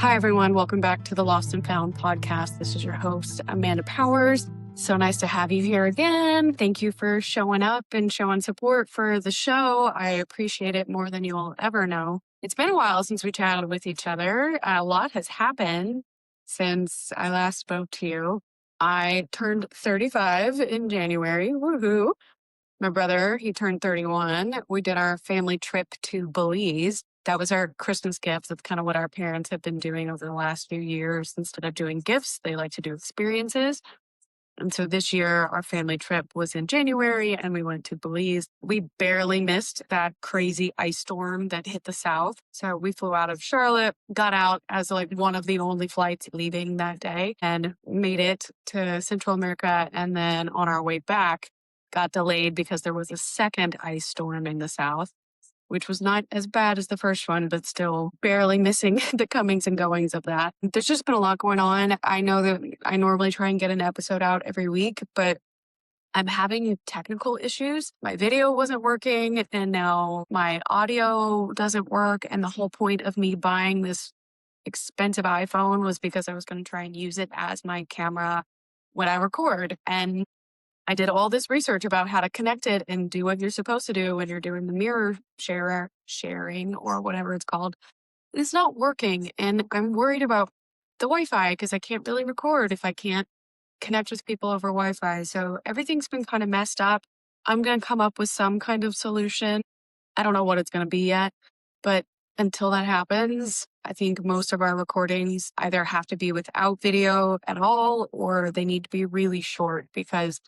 Hi, everyone. Welcome back to the Lost and Found podcast. This is your host, Amanda Powers. So nice to have you here again. Thank you for showing up and showing support for the show. I appreciate it more than you'll ever know. It's been a while since we chatted with each other. A lot has happened since I last spoke to you. I turned 35 in January. Woohoo. My brother, he turned 31. We did our family trip to Belize. That was our Christmas gift. That's kind of what our parents have been doing over the last few years. Instead of doing gifts, they like to do experiences. And so this year, our family trip was in January and we went to Belize. We barely missed that crazy ice storm that hit the South. So we flew out of Charlotte, got out as like one of the only flights leaving that day and made it to Central America. And then on our way back, got delayed because there was a second ice storm in the South, which was not as bad as the first one, but still barely missing the comings and goings of that. There's just been a lot going on. I know that I normally try and get an episode out every week, but I'm having technical issues. My video wasn't working, and now my audio doesn't work. And the whole point of me buying this expensive iPhone was because I was going to try and use it as my camera when I record. And I did all this research about how to connect it and do what you're supposed to do when you're doing the mirror sharing or whatever it's called. It's not working. And I'm worried about the Wi-Fi because I can't really record if I can't connect with people over Wi-Fi. So everything's been kind of messed up. I'm going to come up with some kind of solution. I don't know what it's going to be yet, but until that happens, I think most of our recordings either have to be without video at all, or they need to be really short because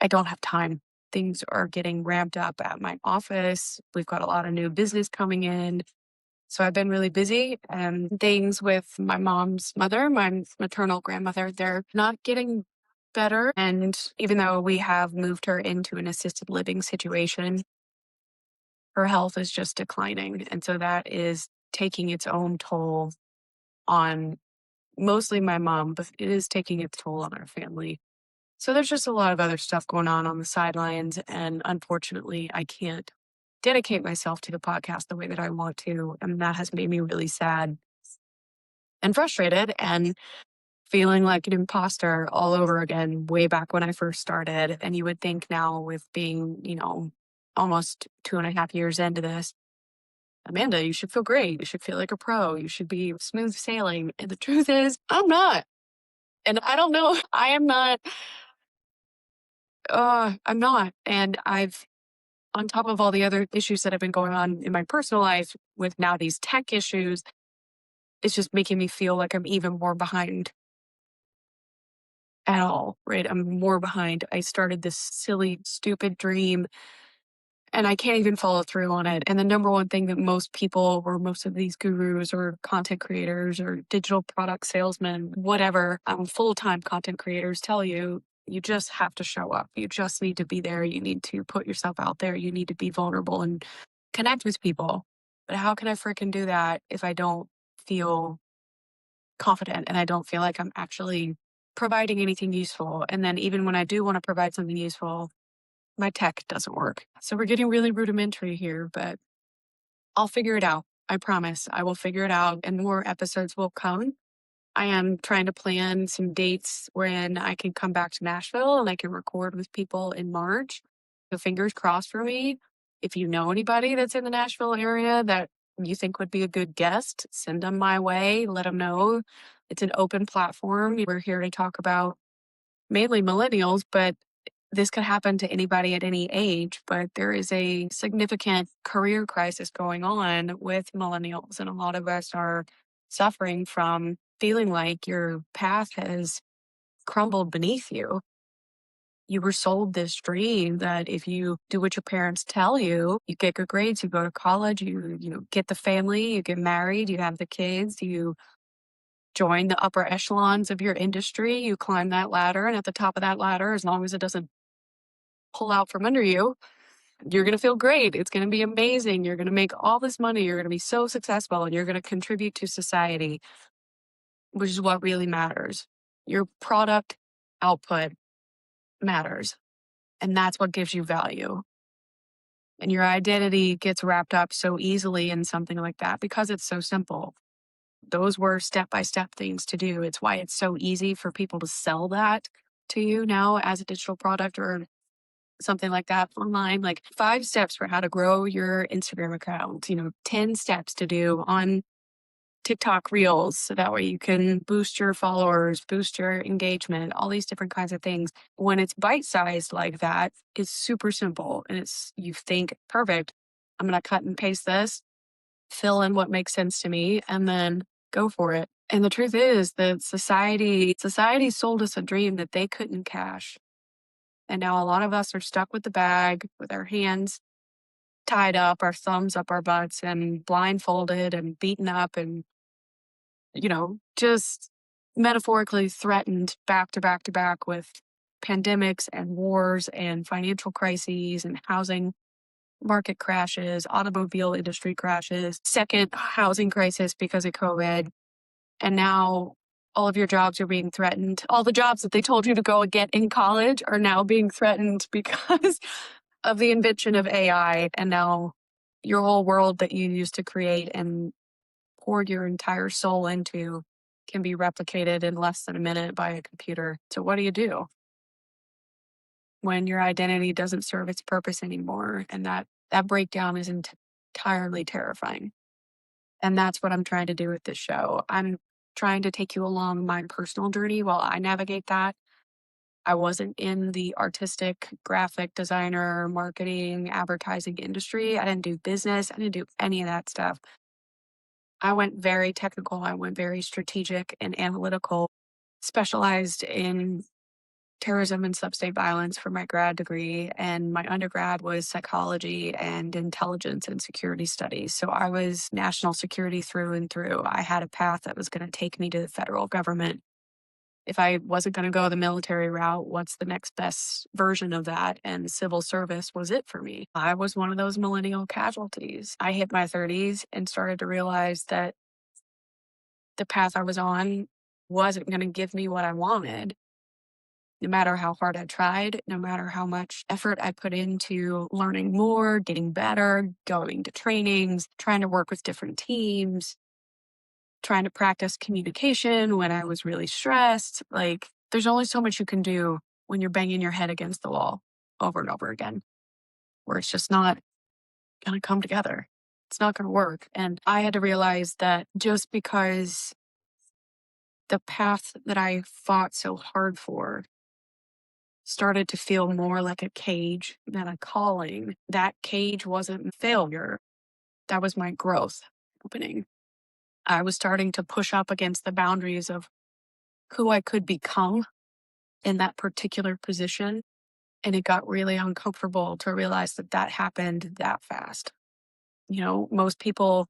I don't have time. Things are getting ramped up at my office. We've got a lot of new business coming in. So I've been really busy, and things with my mom's mother, my maternal grandmother, they're not getting better. And even though we have moved her into an assisted living situation, her health is just declining. And so that is taking its own toll on mostly my mom, but it is taking its toll on our family. So there's just a lot of other stuff going on the sidelines. And unfortunately, I can't dedicate myself to the podcast the way that I want to. And that has made me really sad and frustrated and feeling like an imposter all over again, way back when I first started. And you would think now, with being, almost 2.5 years into this, Amanda, you should feel great. You should feel like a pro. You should be smooth sailing. And the truth is, I'm not. And I don't know. I am not. I'm not. And on top of all the other issues that have been going on in my personal life with now these tech issues, it's just making me feel like I'm even more behind at all, right? I'm more behind. I started this silly, stupid dream and I can't even follow through on it. And the number one thing that most people, or most of these gurus or content creators or digital product salesmen, whatever, full-time content creators tell you, you just have to show up. You just need to be there. You need to put yourself out there. You need to be vulnerable and connect with people. But how can I freaking do that if I don't feel confident and I don't feel like I'm actually providing anything useful? And then even when I do want to provide something useful, my tech doesn't work. So we're getting really rudimentary here, but I'll figure it out. I promise I will figure it out and more episodes will come. I am trying to plan some dates when I can come back to Nashville and I can record with people in March. So fingers crossed for me. If you know anybody that's in the Nashville area that you think would be a good guest, send them my way. Let them know. It's an open platform. We're here to talk about mainly millennials, but this could happen to anybody at any age. But there is a significant career crisis going on with millennials, and a lot of us are suffering from feeling like your path has crumbled beneath you. You were sold this dream that if you do what your parents tell you, you get good grades, you go to college, you get the family, you get married, you have the kids, you join the upper echelons of your industry, you climb that ladder, and at the top of that ladder, as long as it doesn't pull out from under you, you're going to feel great. It's going to be amazing. You're going to make all this money. You're going to be so successful, and you're going to contribute to society, which is what really matters. Your product output matters, and that's what gives you value. And your identity gets wrapped up so easily in something like that because it's so simple. Those were step-by-step things to do. It's why it's so easy for people to sell that to you now as a digital product or something like that online. Like 5 steps for how to grow your Instagram account, 10 steps to do on TikTok Reels. So that way you can boost your followers, boost your engagement, all these different kinds of things. When it's bite-sized like that, it's super simple. And you think, perfect, I'm going to cut and paste this, fill in what makes sense to me, and then go for it. And the truth is that society sold us a dream that they couldn't cash. And now a lot of us are stuck with the bag with our hands tied up, our thumbs up our butts, and blindfolded and beaten up and, just metaphorically threatened back to back to back with pandemics and wars and financial crises and housing market crashes, automobile industry crashes, second housing crisis because of COVID. And now all of your jobs are being threatened. All the jobs that they told you to go and get in college are now being threatened because of the invention of AI. And now your whole world that you used to create and poured your entire soul into can be replicated in less than a minute by a computer. So what do you do when your identity doesn't serve its purpose anymore? And that breakdown is entirely terrifying. And that's what I'm trying to do with this show. I'm trying to take you along my personal journey while I navigate that. I wasn't in the artistic, graphic designer, marketing, advertising industry. I didn't do business. I didn't do any of that stuff. I went very technical. I went very strategic and analytical, specialized in terrorism and sub-state violence for my grad degree, and my undergrad was psychology and intelligence and security studies. So I was national security through and through. I had a path that was going to take me to the federal government. If I wasn't going to go the military route, what's the next best version of that? And civil service was it for me. I was one of those millennial casualties. I hit my 30s and started to realize that the path I was on wasn't going to give me what I wanted. No matter how hard I tried, no matter how much effort I put into learning more, getting better, going to trainings, trying to work with different teams, trying to practice communication when I was really stressed. Like, there's only so much you can do when you're banging your head against the wall over and over again, where it's just not going to come together. It's not going to work. And I had to realize that just because the path that I fought so hard for started to feel more like a cage than a calling, that cage wasn't failure. That was my growth opening. I was starting to push up against the boundaries of who I could become in that particular position. And it got really uncomfortable to realize that happened that fast. Most people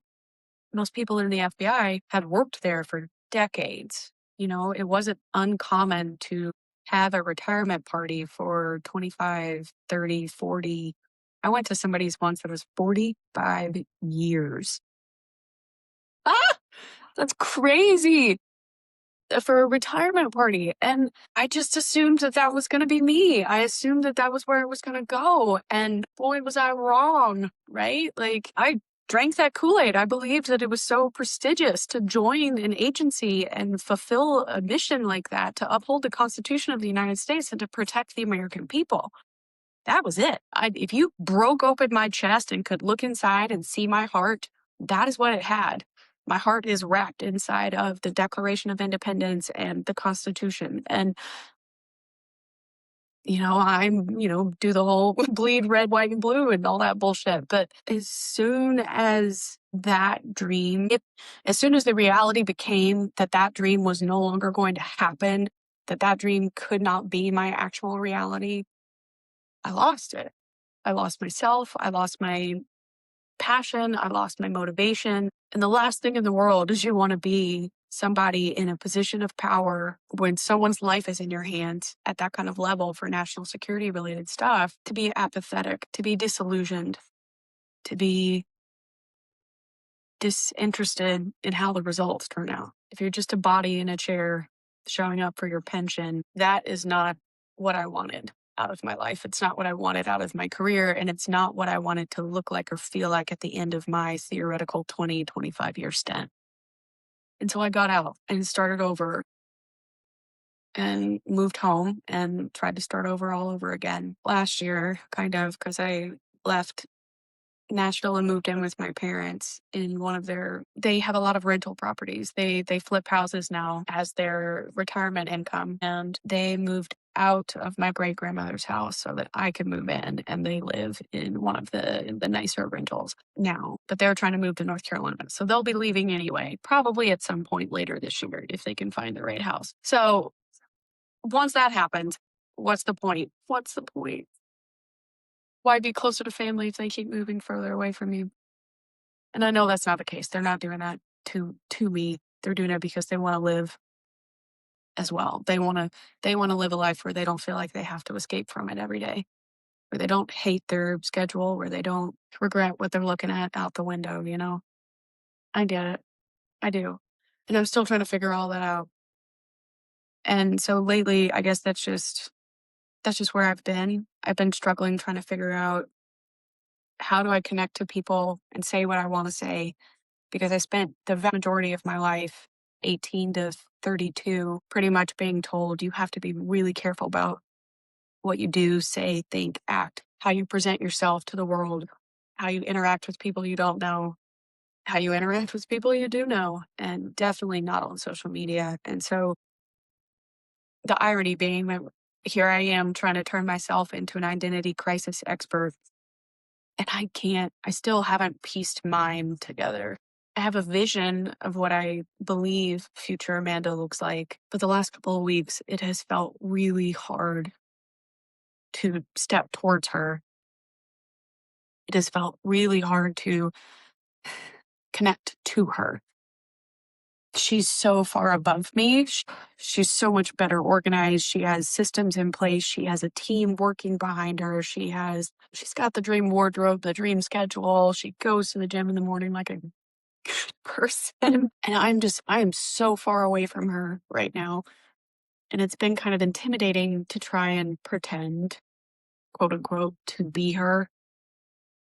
in the FBI had worked there for decades. It wasn't uncommon to have a retirement party for 25, 30, 40. I went to somebody's once that was 45 years. Ah, that's crazy for a retirement party. And I just assumed that was going to be me. I assumed that was where it was going to go. And boy, was I wrong, right? Like, I drank that Kool-Aid. I believed that it was so prestigious to join an agency and fulfill a mission like that, to uphold the Constitution of the United States and to protect the American people. That was it. If you broke open my chest and could look inside and see my heart, that is what it had. My heart is wrapped inside of the Declaration of Independence and the Constitution. And, do the whole bleed red, white, and blue and all that bullshit. But as soon as as soon as the reality became that dream was no longer going to happen, that dream could not be my actual reality, I lost it. I lost myself. I lost my passion. I lost my motivation. And the last thing in the world is you want to be somebody in a position of power when someone's life is in your hands at that kind of level for national security related stuff, to be apathetic, to be disillusioned, to be disinterested in how the results turn out. If you're just a body in a chair showing up for your pension, that is not what I wanted. out of my life. It's not what I wanted out of my career. And it's not what I wanted to look like or feel like at the end of my theoretical 25 year stint. And so I got out and started over and moved home and tried to start over all over again last year, kind of, because I left Nashville and moved in with my parents in one of their they have a lot of rental properties. They flip houses now as their retirement income, and they moved out of my great grandmother's house so that I could move in, and they live in one of the nicer rentals now. But they're trying to move to North Carolina. So they'll be leaving anyway, probably at some point later this year if they can find the right house. So once that happens, what's the point? What's the point? Why be closer to family if they keep moving further away from you? And I know that's not the case. They're not doing that to me. They're doing it because they want to live as well. They want to live a life where they don't feel like they have to escape from it every day, where they don't hate their schedule, where they don't regret what they're looking at out the window, you know? I get it. I do. And I'm still trying to figure all that out. And so lately, I guess that's just where I've been. I've been struggling trying to figure out how do I connect to people and say what I want to say, because I spent the vast majority of my life, 18 to 32, pretty much being told you have to be really careful about what you do, say, think, act, how you present yourself to the world, how you interact with people you don't know, how you interact with people you do know, and definitely not on social media. And so the irony being that here I am trying to turn myself into an identity crisis expert, and I still haven't pieced mine together. I have a vision of what I believe future Amanda looks like, but the last couple of weeks, it has felt really hard to step towards her. It has felt really hard to connect to her. She's so far above me. She's so much better organized. She has systems in place. She has a team working behind her. She's got the dream wardrobe, the dream schedule. She goes to the gym in the morning like a person. And I am so far away from her right now. And it's been kind of intimidating to try and pretend, quote unquote, to be her.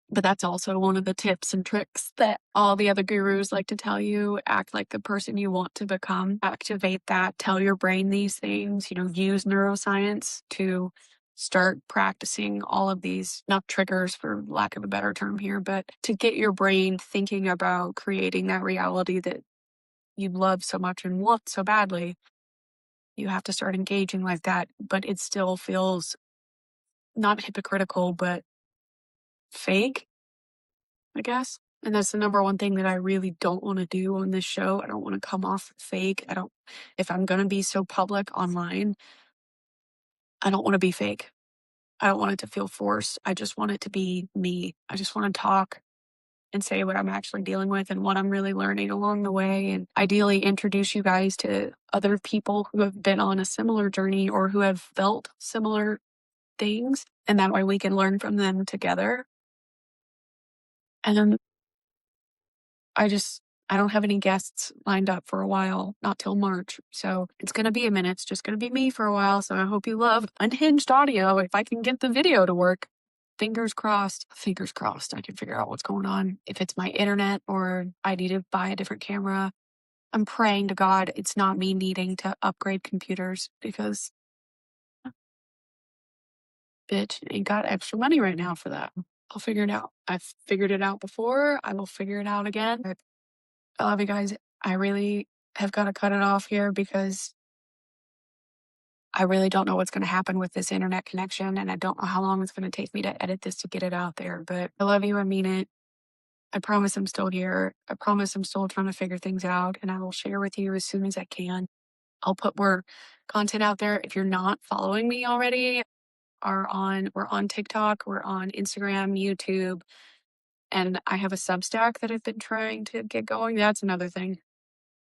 But that's also one of the tips and tricks that all the other gurus like to tell you. Act like the person you want to become. Activate that. Tell your brain these things. Use neuroscience to start practicing all of these, not triggers for lack of a better term here, but to get your brain thinking about creating that reality that you love so much and want so badly. You have to start engaging like that, but it still feels not hypocritical, but fake, I guess. And that's the number one thing that I really don't want to do on this show. I don't want to come off fake. If I'm going to be so public online, I don't want to be fake. I don't want it to feel forced. I just want it to be me. I just want to talk and say what I'm actually dealing with and what I'm really learning along the way. And ideally introduce you guys to other people who have been on a similar journey or who have felt similar things. And that way we can learn from them together. And I don't have any guests lined up for a while, not till March. So it's going to be a minute. It's just going to be me for a while. So I hope you love unhinged audio. If I can get the video to work, fingers crossed, I can figure out what's going on. If it's my internet or I need to buy a different camera, I'm praying to God it's not me needing to upgrade computers because bitch ain't got extra money right now for that. I'll figure it out. I've figured it out before. I will figure it out again. I love you guys. I really have got to cut it off here because I really don't know what's going to happen with this internet connection, and I don't know how long it's going to take me to edit this to get it out there. But I love you. I mean it. I promise I'm still here. I promise I'm still trying to figure things out, and I will share with you as soon as I can. I'll put more content out there. If you're not following me already, we're on TikTok, we're on Instagram, YouTube, and I have a Substack that I've been trying to get going. That's another thing.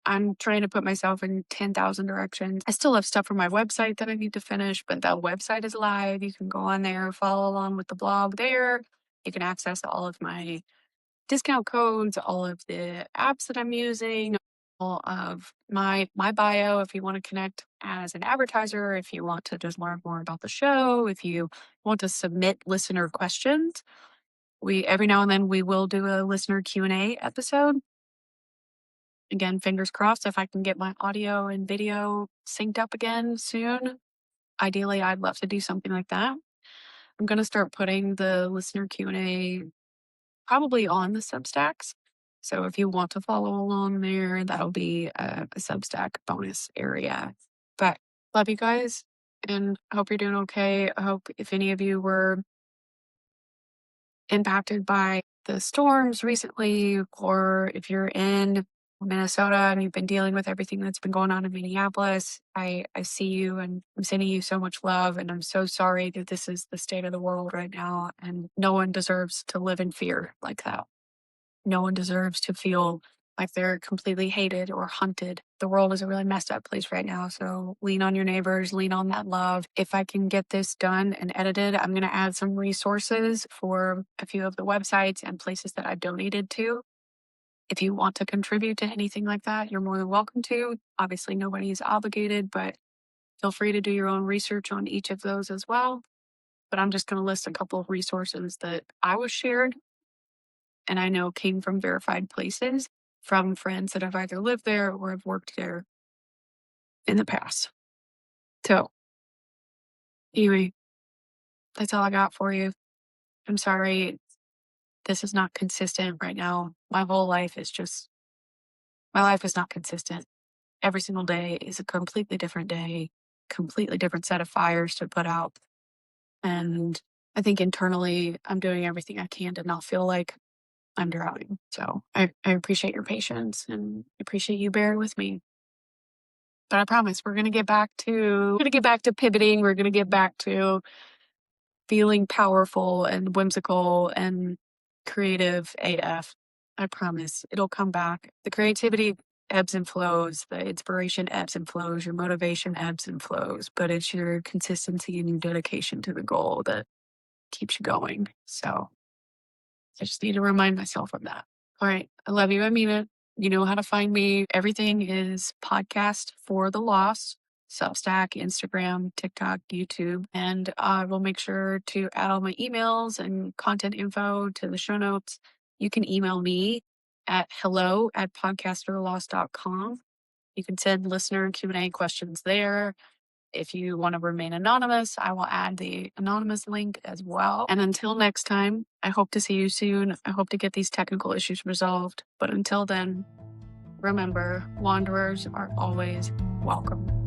I'm trying to put myself in 10,000 directions. I still have stuff from my website that I need to finish, but that website is live. You can go on there, follow along with the blog there. You can access all of my discount codes, all of the apps that I'm using. of my bio if you want to connect as an advertiser, if you want to just learn more about the show, if you want to submit listener questions. We every now and then we will do a listener Q&A episode. Again, fingers crossed if I can get my audio and video synced up again soon. Ideally, I'd love to do something like that. I'm going to start putting the listener Q&A probably on the Substacks. So if you want to follow along there, that'll be a Substack bonus area. But love you guys and I hope you're doing okay. I hope if any of you were impacted by the storms recently, or if you're in Minnesota and you've been dealing with everything that's been going on in Minneapolis, I see you and I'm sending you so much love. And I'm so sorry that this is the state of the world right now. And no one deserves to live in fear like that. No one deserves to feel like they're completely hated or hunted. The world is a really messed up place right now. So lean on your neighbors, lean on that love. If I can get this done and edited, I'm going to add some resources for a few of the websites and places that I've donated to. If you want to contribute to anything like that, you're more than welcome to. Obviously, nobody is obligated, but feel free to do your own research on each of those as well. But I'm just going to list a couple of resources that I was shared and I know came from verified places from friends that have either lived there or have worked there in the past. So anyway, that's all I got for you. I'm sorry. This is not consistent right now. My life is not consistent. Every single day is a completely different day, completely different set of fires to put out. And I think internally I'm doing everything I can to not feel like I'm drowning. So I appreciate your patience and appreciate you bearing with me. But I promise we're gonna get back to pivoting. We're gonna get back to feeling powerful and whimsical and creative AF. I promise it'll come back. The creativity ebbs and flows, the inspiration ebbs and flows, your motivation ebbs and flows, but it's your consistency and your dedication to the goal that keeps you going. So I just need to remind myself of that. All right. I love you. I mean it. You know how to find me. Everything is podcast for the loss. Substack, Instagram, TikTok, YouTube. And I will make sure to add all my emails and content info to the show notes. You can email me at hello@podcastforthelost.com. You can send listener Q&A questions there. If you want to remain anonymous, I will add the anonymous link as well. And until next time, I hope to see you soon. I hope to get these technical issues resolved. But until then, remember, wanderers are always welcome.